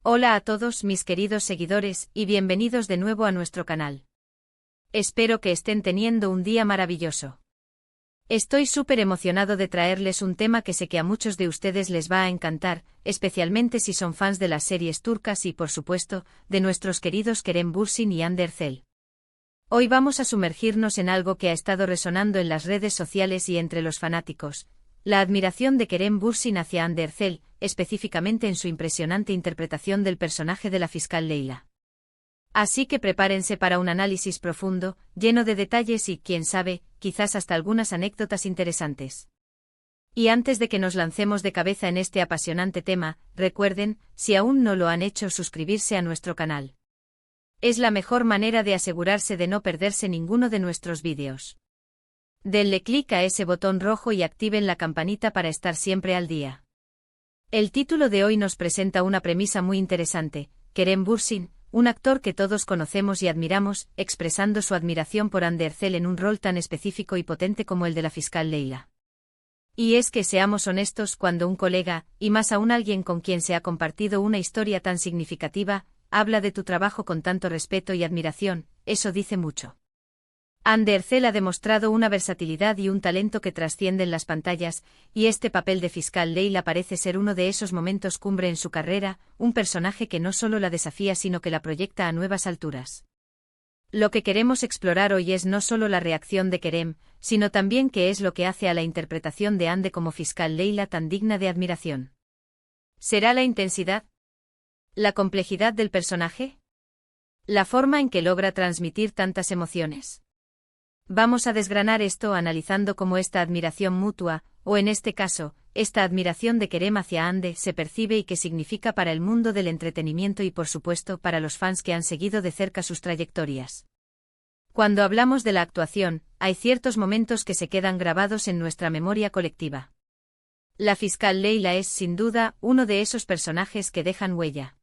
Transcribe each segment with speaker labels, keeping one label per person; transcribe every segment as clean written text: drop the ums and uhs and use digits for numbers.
Speaker 1: Hola a todos mis queridos seguidores y bienvenidos de nuevo a nuestro canal. Espero que estén teniendo un día maravilloso. Estoy súper emocionado de traerles un tema que sé que a muchos de ustedes les va a encantar, especialmente si son fans de las series turcas y, por supuesto, de nuestros queridos Kerem Bürsin y Hande Erçel. Hoy vamos a sumergirnos en algo que ha estado resonando en las redes sociales y entre los fanáticos: la admiración de Kerem Bürsin hacia Hande Erçel, específicamente en su impresionante interpretación del personaje de la fiscal Leyla. Así que prepárense para un análisis profundo, lleno de detalles y, quién sabe, quizás hasta algunas anécdotas interesantes. Y antes de que nos lancemos de cabeza en este apasionante tema, recuerden, si aún no lo han hecho, suscribirse a nuestro canal. Es la mejor manera de asegurarse de no perderse ninguno de nuestros vídeos. Denle clic a ese botón rojo y activen la campanita para estar siempre al día. El título de hoy nos presenta una premisa muy interesante: Kerem Bürsin, un actor que todos conocemos y admiramos, expresando su admiración por Hande Erçel en un rol tan específico y potente como el de la fiscal Leyla. Y es que, seamos honestos, cuando un colega, y más aún alguien con quien se ha compartido una historia tan significativa, habla de tu trabajo con tanto respeto y admiración, eso dice mucho. Hande Erçel ha demostrado una versatilidad y un talento que trascienden las pantallas, y este papel de fiscal Leyla parece ser uno de esos momentos cumbre en su carrera, un personaje que no solo la desafía sino que la proyecta a nuevas alturas. Lo que queremos explorar hoy es no solo la reacción de Kerem, sino también qué es lo que hace a la interpretación de Hande como fiscal Leyla tan digna de admiración. ¿Será la intensidad? ¿La complejidad del personaje? ¿La forma en que logra transmitir tantas emociones? Vamos a desgranar esto analizando cómo esta admiración mutua, o en este caso, esta admiración de Kerem hacia Hande, se percibe y qué significa para el mundo del entretenimiento y, por supuesto, para los fans que han seguido de cerca sus trayectorias. Cuando hablamos de la actuación, hay ciertos momentos que se quedan grabados en nuestra memoria colectiva. La fiscal Leyla es, sin duda, uno de esos personajes que dejan huella.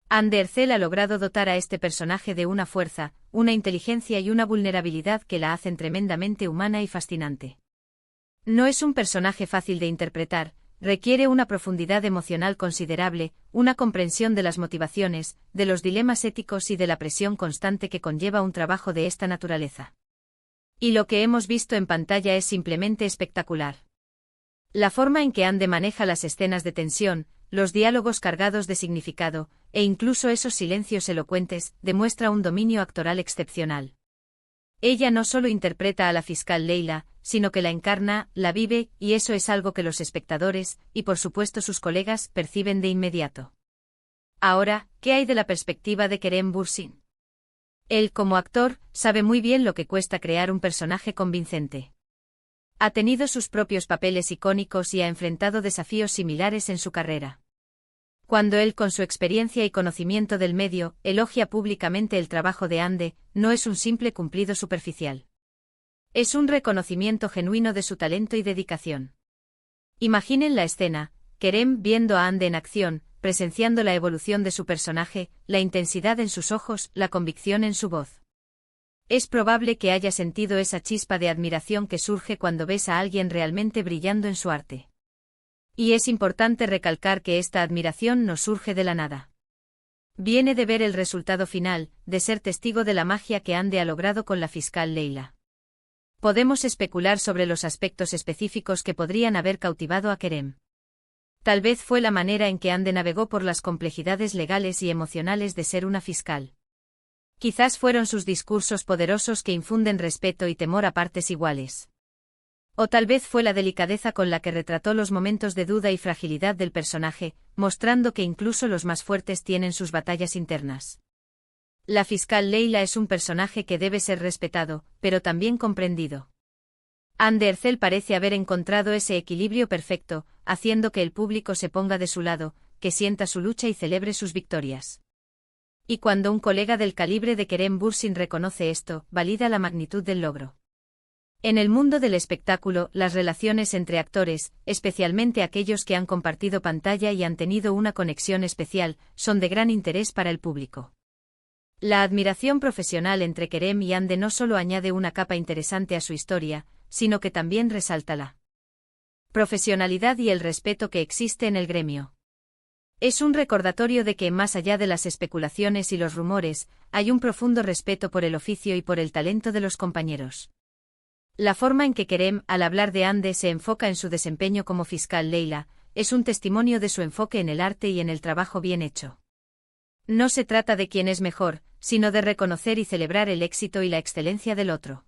Speaker 1: Hande Erçel ha logrado dotar a este personaje de una fuerza, una inteligencia y una vulnerabilidad que la hacen tremendamente humana y fascinante. No es un personaje fácil de interpretar, requiere una profundidad emocional considerable, una comprensión de las motivaciones, de los dilemas éticos y de la presión constante que conlleva un trabajo de esta naturaleza. Y lo que hemos visto en pantalla es simplemente espectacular. La forma en que Hande maneja las escenas de tensión, los diálogos cargados de significado, e incluso esos silencios elocuentes, demuestra un dominio actoral excepcional. Ella no solo interpreta a la fiscal Leyla, sino que la encarna, la vive, y eso es algo que los espectadores, y por supuesto sus colegas, perciben de inmediato. Ahora, ¿qué hay de la perspectiva de Kerem Bürsin? Él, como actor, sabe muy bien lo que cuesta crear un personaje convincente. Ha tenido sus propios papeles icónicos y ha enfrentado desafíos similares en su carrera. Cuando él, con su experiencia y conocimiento del medio, elogia públicamente el trabajo de Hande, no es un simple cumplido superficial. Es un reconocimiento genuino de su talento y dedicación. Imaginen la escena: Kerem viendo a Hande en acción, presenciando la evolución de su personaje, la intensidad en sus ojos, la convicción en su voz. Es probable que haya sentido esa chispa de admiración que surge cuando ves a alguien realmente brillando en su arte. Y es importante recalcar que esta admiración no surge de la nada. Viene de ver el resultado final, de ser testigo de la magia que Hande ha logrado con la fiscal Leyla. Podemos especular sobre los aspectos específicos que podrían haber cautivado a Kerem. Tal vez fue la manera en que Hande navegó por las complejidades legales y emocionales de ser una fiscal. Quizás fueron sus discursos poderosos que infunden respeto y temor a partes iguales. O tal vez fue la delicadeza con la que retrató los momentos de duda y fragilidad del personaje, mostrando que incluso los más fuertes tienen sus batallas internas. La fiscal Leyla es un personaje que debe ser respetado, pero también comprendido. Hande Erçel parece haber encontrado ese equilibrio perfecto, haciendo que el público se ponga de su lado, que sienta su lucha y celebre sus victorias. Y cuando un colega del calibre de Kerem Bürsin reconoce esto, valida la magnitud del logro. En el mundo del espectáculo, las relaciones entre actores, especialmente aquellos que han compartido pantalla y han tenido una conexión especial, son de gran interés para el público. La admiración profesional entre Kerem y Hande no solo añade una capa interesante a su historia, sino que también resalta la profesionalidad y el respeto que existe en el gremio. Es un recordatorio de que, más allá de las especulaciones y los rumores, hay un profundo respeto por el oficio y por el talento de los compañeros. La forma en que Kerem, al hablar de Ande, se enfoca en su desempeño como fiscal Leila, es un testimonio de su enfoque en el arte y en el trabajo bien hecho. No se trata de quién es mejor, sino de reconocer y celebrar el éxito y la excelencia del otro.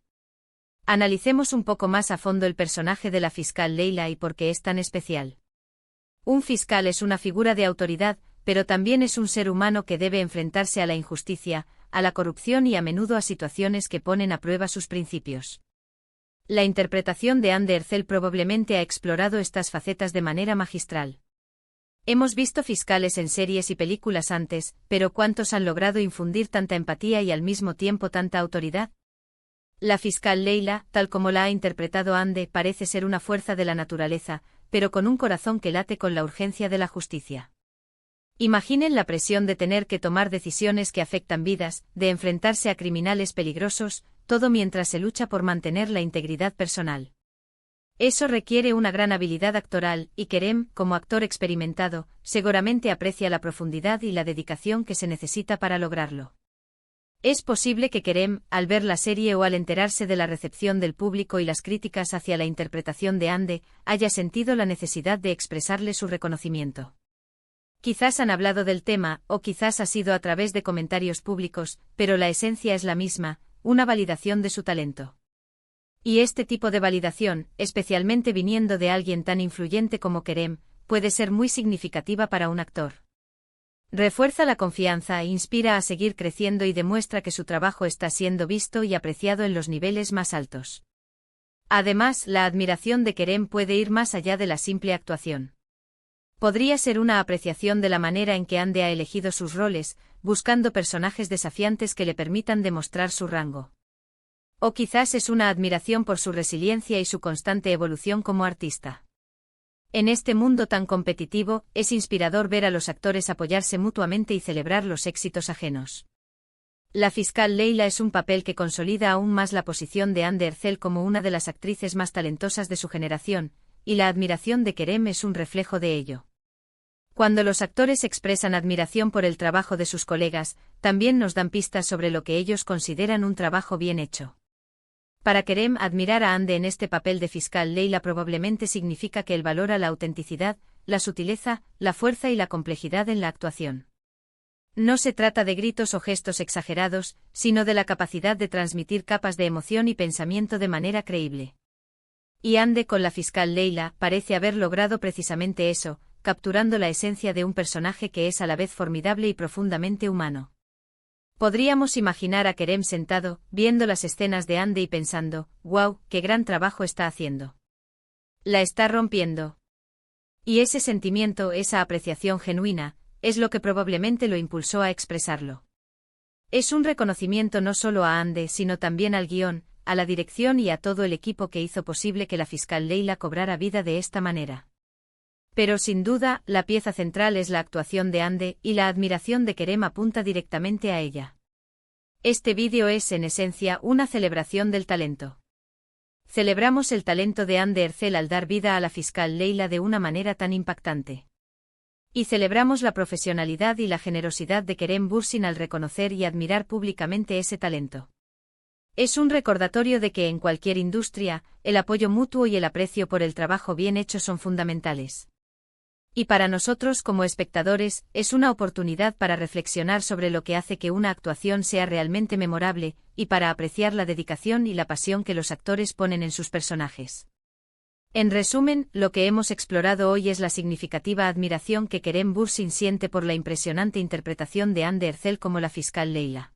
Speaker 1: Analicemos un poco más a fondo el personaje de la fiscal Leila y por qué es tan especial. Un fiscal es una figura de autoridad, pero también es un ser humano que debe enfrentarse a la injusticia, a la corrupción y a menudo a situaciones que ponen a prueba sus principios. La interpretación de Ande Erçel probablemente ha explorado estas facetas de manera magistral. Hemos visto fiscales en series y películas antes, pero ¿cuántos han logrado infundir tanta empatía y al mismo tiempo tanta autoridad? La fiscal Leila, tal como la ha interpretado Ande, parece ser una fuerza de la naturaleza, pero con un corazón que late con la urgencia de la justicia. Imaginen la presión de tener que tomar decisiones que afectan vidas, de enfrentarse a criminales peligrosos, todo mientras se lucha por mantener la integridad personal. Eso requiere una gran habilidad actoral, y Kerem, como actor experimentado, seguramente aprecia la profundidad y la dedicación que se necesita para lograrlo. Es posible que Kerem, al ver la serie o al enterarse de la recepción del público y las críticas hacia la interpretación de Ande, haya sentido la necesidad de expresarle su reconocimiento. Quizás han hablado del tema, o quizás ha sido a través de comentarios públicos, pero la esencia es la misma, una validación de su talento. Y este tipo de validación, especialmente viniendo de alguien tan influyente como Kerem, puede ser muy significativa para un actor. Refuerza la confianza, inspira a seguir creciendo y demuestra que su trabajo está siendo visto y apreciado en los niveles más altos. Además, la admiración de Kerem puede ir más allá de la simple actuación. Podría ser una apreciación de la manera en que Ande ha elegido sus roles, buscando personajes desafiantes que le permitan demostrar su rango. O quizás es una admiración por su resiliencia y su constante evolución como artista. En este mundo tan competitivo, es inspirador ver a los actores apoyarse mutuamente y celebrar los éxitos ajenos. La fiscal Leila es un papel que consolida aún más la posición de Ande Erçel como una de las actrices más talentosas de su generación, y la admiración de Kerem es un reflejo de ello. Cuando los actores expresan admiración por el trabajo de sus colegas, también nos dan pistas sobre lo que ellos consideran un trabajo bien hecho. Para Kerem, admirar a Ande en este papel de fiscal Leila probablemente significa que él valora la autenticidad, la sutileza, la fuerza y la complejidad en la actuación. No se trata de gritos o gestos exagerados, sino de la capacidad de transmitir capas de emoción y pensamiento de manera creíble. Y Ande, con la fiscal Leila, parece haber logrado precisamente eso, capturando la esencia de un personaje que es a la vez formidable y profundamente humano. Podríamos imaginar a Kerem sentado, viendo las escenas de Ande y pensando, «Wow, qué gran trabajo está haciendo. La está rompiendo». Y ese sentimiento, esa apreciación genuina, es lo que probablemente lo impulsó a expresarlo. Es un reconocimiento no solo a Ande sino también al guión, a la dirección y a todo el equipo que hizo posible que la fiscal Leila cobrara vida de esta manera. Pero sin duda, la pieza central es la actuación de Ande, y la admiración de Kerem apunta directamente a ella. Este vídeo es, en esencia, una celebración del talento. Celebramos el talento de Ande Erçel al dar vida a la fiscal Leila de una manera tan impactante. Y celebramos la profesionalidad y la generosidad de Kerem Bürsin al reconocer y admirar públicamente ese talento. Es un recordatorio de que en cualquier industria, el apoyo mutuo y el aprecio por el trabajo bien hecho son fundamentales. Y para nosotros como espectadores, es una oportunidad para reflexionar sobre lo que hace que una actuación sea realmente memorable, y para apreciar la dedicación y la pasión que los actores ponen en sus personajes. En resumen, lo que hemos explorado hoy es la significativa admiración que Kerem Bürsin siente por la impresionante interpretación de Ande Erçel como la fiscal Leila.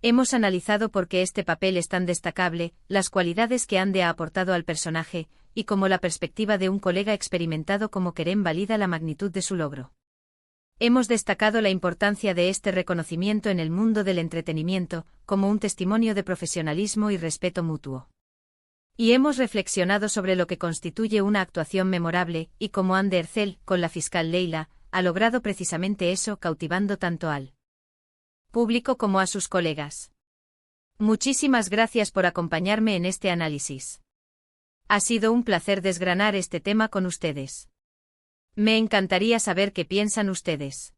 Speaker 1: Hemos analizado por qué este papel es tan destacable, las cualidades que Ande ha aportado al personaje, y cómo la perspectiva de un colega experimentado como Kerem valida la magnitud de su logro. Hemos destacado la importancia de este reconocimiento en el mundo del entretenimiento, como un testimonio de profesionalismo y respeto mutuo. Y hemos reflexionado sobre lo que constituye una actuación memorable, y cómo Ande Erçel, con la fiscal Leila, ha logrado precisamente eso, cautivando tanto al público como a sus colegas. Muchísimas gracias por acompañarme en este análisis. Ha sido un placer desgranar este tema con ustedes. Me encantaría saber qué piensan ustedes.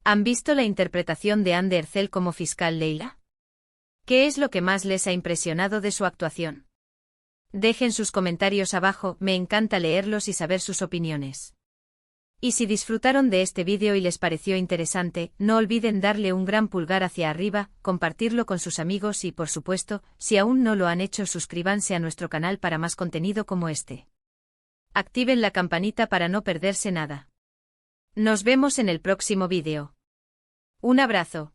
Speaker 1: ¿Han visto la interpretación de Ander Ercel como fiscal Leila? ¿Qué es lo que más les ha impresionado de su actuación? Dejen sus comentarios abajo, me encanta leerlos y saber sus opiniones. Y si disfrutaron de este vídeo y les pareció interesante, no olviden darle un gran pulgar hacia arriba, compartirlo con sus amigos y, por supuesto, si aún no lo han hecho, suscríbanse a nuestro canal para más contenido como este. Activen la campanita para no perderse nada. Nos vemos en el próximo vídeo. Un abrazo.